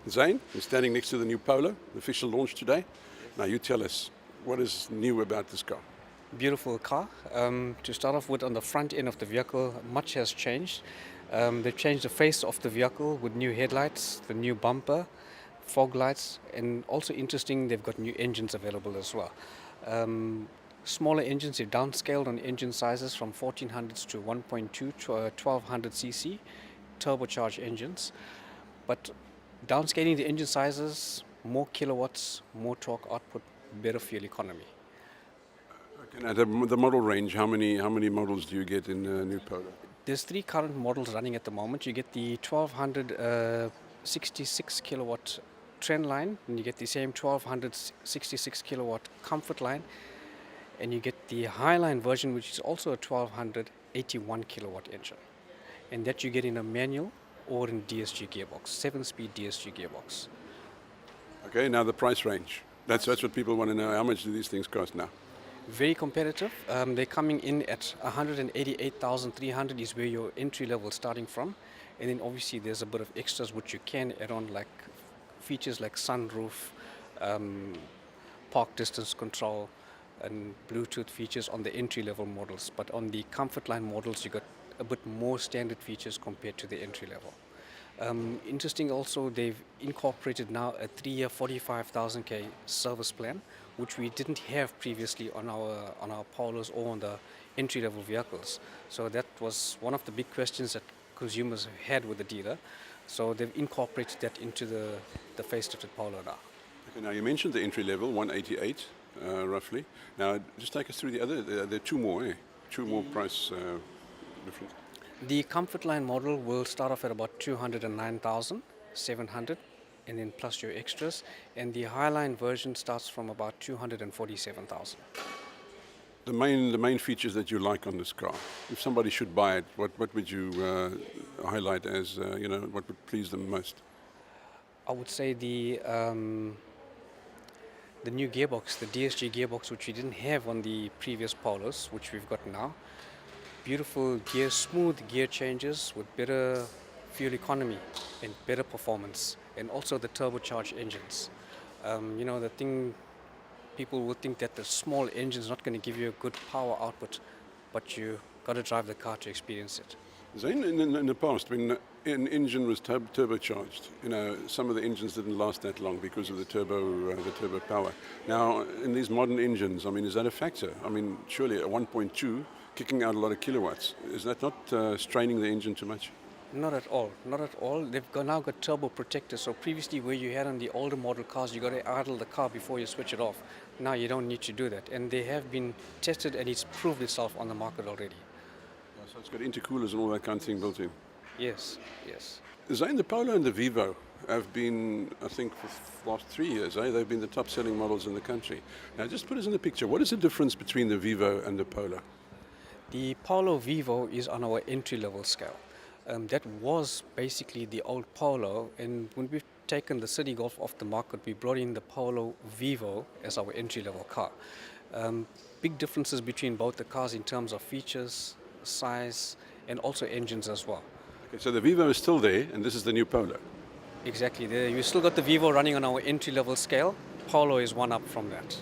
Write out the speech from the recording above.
Zane, we're standing next to the new Polo, the official launch today. Now you tell us, what is new about this car? Beautiful car. To start off with, on the front end of the vehicle, much has changed. They've changed the face of the vehicle with new headlights, the new bumper, fog lights, and also interesting, they've got new engines available as well. Smaller engines, they've downscaled on engine sizes from 1400s to 1.2 to 1200cc, turbocharged engines. But downscaling the engine sizes, more kilowatts, more torque output, better fuel economy. Okay, now the model range, how many models do you get in new Polo? There's 3 current models running at the moment. You get the 1200 66 kilowatt trend line, and you get the same 1200 66 kilowatt comfort line, and you get the Highline version, which is also a 1200 81 kilowatt engine, and that you get in a manual or in DSG gearbox, 7-speed DSG gearbox. Okay, now the price range. That's what people want to know. How much do these things cost now? Very competitive. They're coming in at 188,300 is where your entry level is starting from, and then obviously there's a bit of extras which you can add on, like features like sunroof, park distance control, and Bluetooth features on the entry level models. But on the comfort line models, you got a bit more standard features compared to the entry level. Interesting also, they've incorporated now a 3-year 45,000k service plan, which we didn't have previously on our Polos or on the entry-level vehicles. So that was one of the big questions that consumers had with the dealer. So they've incorporated that into the facelifted Polo now. Okay, now you mentioned the entry level, 188 roughly. Now just take us through the other. There are two more, two more price difference. The comfort line model will start off at about 209,700, and then plus your extras, and the Highline version starts from about 247,000. The main features that you like on this car, if somebody should buy it, what would you highlight as what would please them most? I would say the new gearbox, the DSG gearbox, which we didn't have on the previous Polos, which we've got now. Beautiful gear, smooth gear changes with better fuel economy and better performance, and also the turbocharged engines. The thing, people will think that the small engine is not going to give you a good power output, but you got to drive the car to experience it. Zane, in the past, when an engine was turbocharged, some of the engines didn't last that long because of the turbo power. Now, in these modern engines, is that a factor? Surely a 1.2 kicking out a lot of kilowatts, is that not straining the engine too much? Not at all, not at all. They've now got turbo protectors. So previously, where you had on the older model cars, you got to idle the car before you switch it off. Now you don't need to do that, and they have been tested, and it's proved itself on the market already. Yeah, so it's got intercoolers and all that kind of thing built in. Yes, yes. Zane, the Polo and the Vivo have been, I think, for the last 3 years, they've been the top-selling models in the country. Now, just put us in the picture. What is the difference between the Vivo and the Polo? The Polo Vivo is on our entry-level scale. That was basically the old Polo, and when we've taken the City Golf off the market, we brought in the Polo Vivo as our entry-level car. Big differences between both the cars in terms of features, size, and also engines as well. Okay, so the Vivo is still there, and this is the new Polo. Exactly. We still got the Vivo running on our entry-level scale. Polo is one up from that.